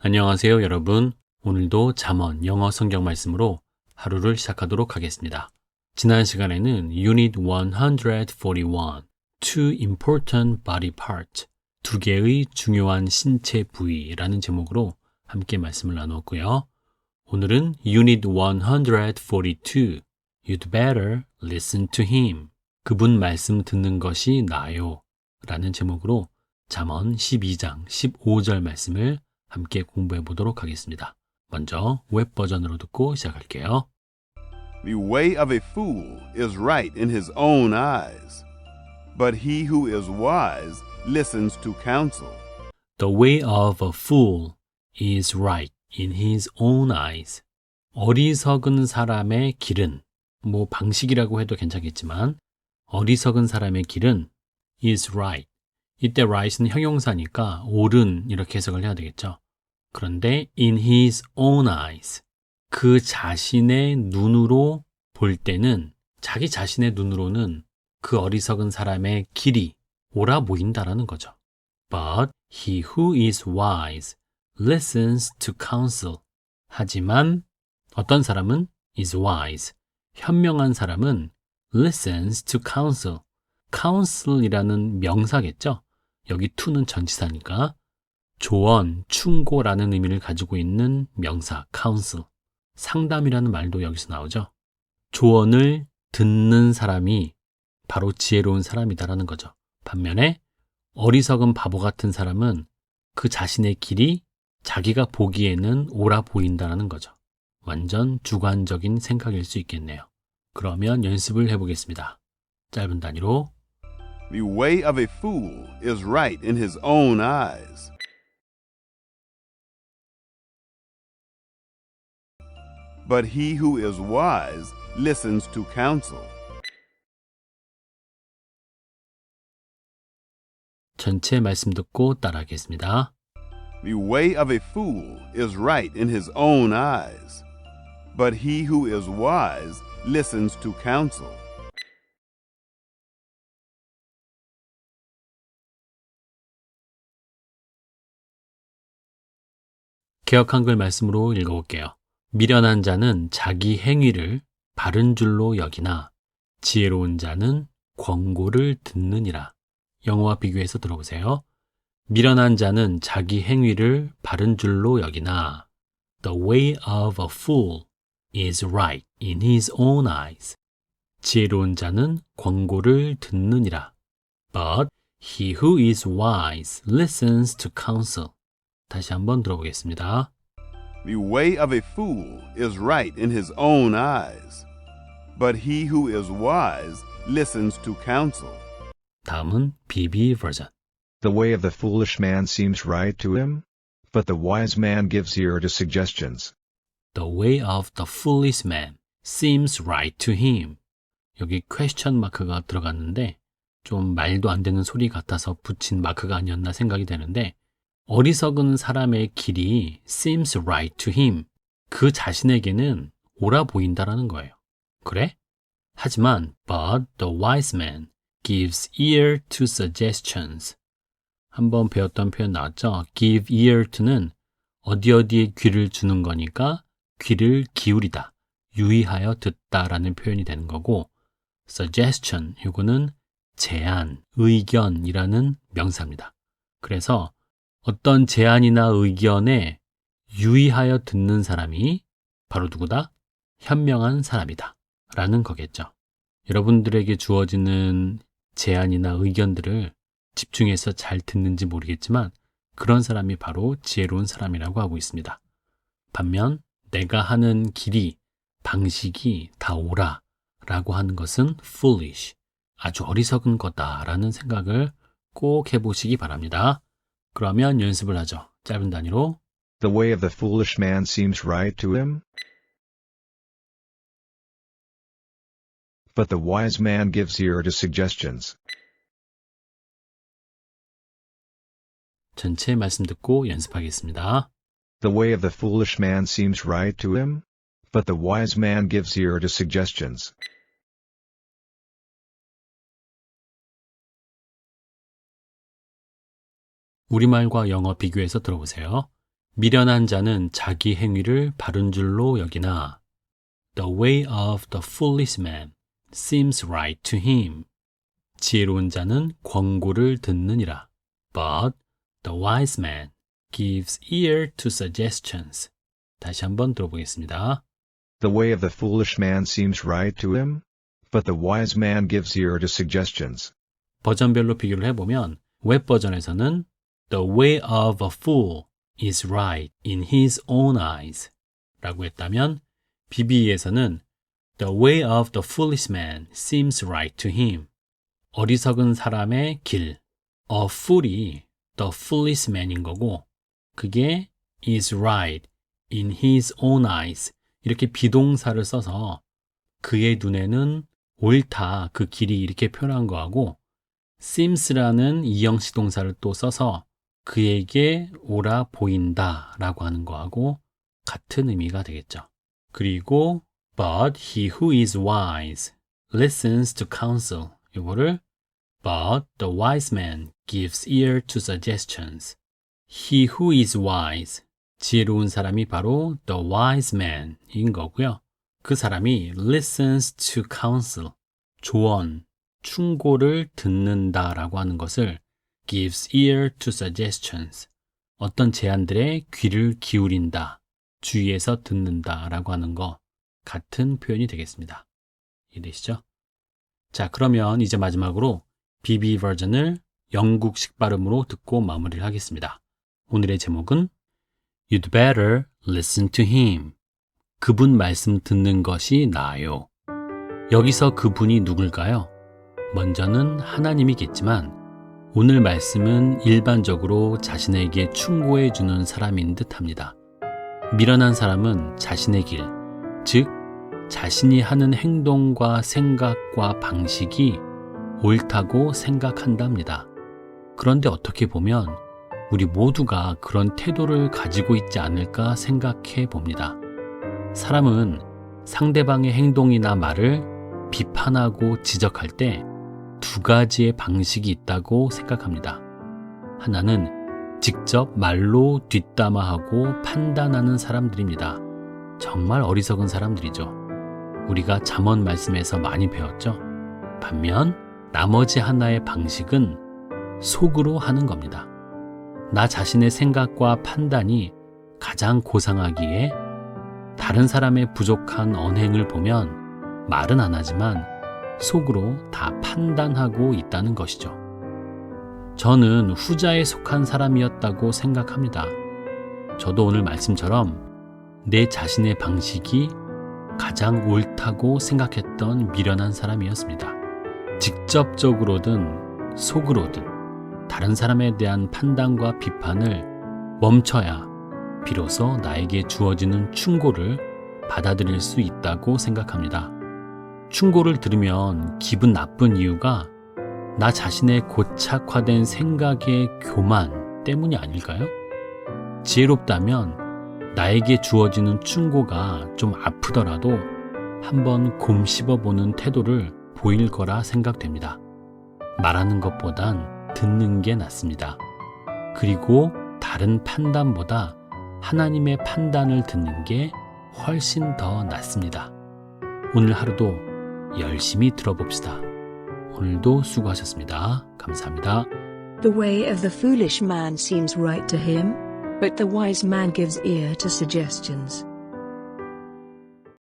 안녕하세요, 여러분. 오늘도 잠언 영어 성경 말씀으로 하루를 시작하도록 하겠습니다. 지난 시간에는 Unit 141, Two Important Body Parts, 두 개의 중요한 신체 부위라는 제목으로 함께 말씀을 나누었고요. 오늘은 Unit 142, You'd better listen to him. 그분 말씀 듣는 것이 나아요. 라는 제목으로 잠언 12장 15절 말씀을 함께 공부해 보도록 하겠습니다. 먼저 웹 버전으로 듣고 시작할게요. The way of a fool is right in his own eyes, but he who is wise listens to counsel. The way of a fool is right in his own eyes. 어리석은 사람의 길은, 방식이라고 해도 괜찮겠지만 어리석은 사람의 길은 is right. 이때 right은 형용사니까 옳은 이렇게 해석을 해야 되겠죠. 그런데 in his own eyes, 그 자신의 눈으로 볼 때는, 자기 자신의 눈으로는 그 어리석은 사람의 길이 옳아 보인다라는 거죠. But he who is wise listens to counsel. 하지만 어떤 사람은 is wise, 현명한 사람은 listens to counsel. counsel이라는 명사겠죠. 여기 to는 전치사니까 조언, 충고라는 의미를 가지고 있는 명사 counsel. 상담이라는 말도 여기서 나오죠. 조언을 듣는 사람이 바로 지혜로운 사람이다라는 거죠. 반면에 어리석은 바보 같은 사람은 그 자신의 길이 자기가 보기에는 옳아 보인다라는 거죠. 완전 주관적인 생각일 수 있겠네요. 그러면 연습을 해보겠습니다. 짧은 단위로. The way of a fool is right in his own eyes, but he who is wise listens to counsel. 전체 말씀 듣고 따라하겠습니다. The way of a fool is right in his own eyes, but he who is wise listens to counsel. 개역 한글 말씀으로 읽어볼게요. 미련한 자는 자기 행위를 바른 줄로 여기나 지혜로운 자는 권고를 듣느니라. 영어와 비교해서 들어보세요. 미련한 자는 자기 행위를 바른 줄로 여기나 The way of a fool is right in his own eyes. 지혜로운 자는 권고를 듣느니라. But he who is wise listens to counsel. 다시 한번 들어보겠습니다. The way of a fool is right in his own eyes, but he who is wise listens to counsel. 다음은 BB 버전. The way of the foolish man seems right to him, but the wise man gives ear to suggestions. The way of the foolish man seems right to him. 여기 퀘스천 마크가 들어갔는데 좀 말도 안 되는 소리 같아서 붙인 마크가 아니었나 생각이 되는데, 어리석은 사람의 길이 seems right to him. 그 자신에게는 옳아 보인다라는 거예요. 그래? 하지만 but the wise man gives ear to suggestions. 한번 배웠던 표현 나왔죠? give ear to는 어디에 귀를 주는 거니까 귀를 기울이다, 유의하여 듣다라는 표현이 되는 거고, suggestion, 이거는 제안, 의견이라는 명사입니다. 그래서 어떤 제안이나 의견에 유의하여 듣는 사람이 바로 누구다? 현명한 사람이다 라는 거겠죠. 여러분들에게 주어지는 제안이나 의견들을 집중해서 잘 듣는지 모르겠지만 그런 사람이 바로 지혜로운 사람이라고 하고 있습니다. 반면 내가 하는 길이, 방식이 다 옳아 라고 하는 것은 foolish, 아주 어리석은 거다라는 생각을 꼭 해보시기 바랍니다. 그러면 연습을 하죠. 짧은 단위로. The way of the foolish man seems right to him, but the wise man gives ear to suggestions. 전체 말씀 듣고 연습하겠습니다. The way of the foolish man seems right to him, but the wise man gives ear to suggestions. 우리말과 영어 비교해서 들어보세요. 미련한 자는 자기 행위를 바른 줄로 여기나 The way of the foolish man seems right to him. 지혜로운 자는 권고를 듣느니라. But the wise man gives ear to suggestions. 다시 한번 들어보겠습니다. The way of the foolish man seems right to him, but the wise man gives ear to suggestions. 버전별로 비교를 해보면 웹 버전에서는 The way of a fool is right in his own eyes 라고 했다면 BBE에서는 The way of the foolish man seems right to him. 어리석은 사람의 길, a fool이 the foolish man인 거고 그게 is right in his own eyes 이렇게 비동사를 써서 그의 눈에는 옳다 그 길이 이렇게 표현한 거하고 seems라는 이형식 동사를 또 써서 그에게 옳아 보인다 라고 하는 거하고 같은 의미가 되겠죠. 그리고 But he who is wise listens to counsel. 이거를 But the wise man gives ear to suggestions. He who is wise. 지혜로운 사람이 바로 the wise man인 거고요. 그 사람이 listens to counsel. 조언, 충고를 듣는다라고 하는 것을 gives ear to suggestions. 어떤 제안들에 귀를 기울인다. 주의해서 듣는다라고 하는 거 같은 표현이 되겠습니다. 이해되시죠? 자, 그러면 이제 마지막으로 BB 버전을 영국식 발음으로 듣고 마무리를 하겠습니다. 오늘의 제목은 You'd better listen to him. 그분 말씀 듣는 것이 나아요. 여기서 그분이 누굴까요? 먼저는 하나님이겠지만 오늘 말씀은 일반적으로 자신에게 충고해 주는 사람인 듯합니다. 미련한 사람은 자신의 길, 즉 자신이 하는 행동과 생각과 방식이 옳다고 생각한답니다. 그런데 어떻게 보면 우리 모두가 그런 태도를 가지고 있지 않을까 생각해 봅니다. 사람은 상대방의 행동이나 말을 비판하고 지적할 때 두 가지의 방식이 있다고 생각합니다. 하나는 직접 말로 뒷담화하고 판단하는 사람들입니다. 정말 어리석은 사람들이죠. 우리가 잠언 말씀에서 많이 배웠죠. 반면 나머지 하나의 방식은 속으로 하는 겁니다. 나 자신의 생각과 판단이 가장 고상하기에 다른 사람의 부족한 언행을 보면 말은 안 하지만 속으로 다 판단하고 있다는 것이죠. 저는 후자에 속한 사람이었다고 생각합니다. 저도 오늘 말씀처럼 내 자신의 방식이 가장 옳다고 생각했던 미련한 사람이었습니다. 직접적으로든 속으로든 다른 사람에 대한 판단과 비판을 멈춰야 비로소 나에게 주어지는 충고를 받아들일 수 있다고 생각합니다. 충고를 들으면 기분 나쁜 이유가 나 자신의 고착화된 생각의 교만 때문이 아닐까요? 지혜롭다면 나에게 주어지는 충고가 좀 아프더라도 한번 곰씹어보는 태도를 보일 거라 생각됩니다. 말하는 것보단 듣는 게 낫습니다. 그리고 다른 판단보다 하나님의 판단을 듣는 게 훨씬 더 낫습니다. 오늘 하루도 열심히 들어봅시다. 오늘도 수고하셨습니다. 감사합니다. The way of the foolish man seems right to him, but the wise man gives ear to suggestions.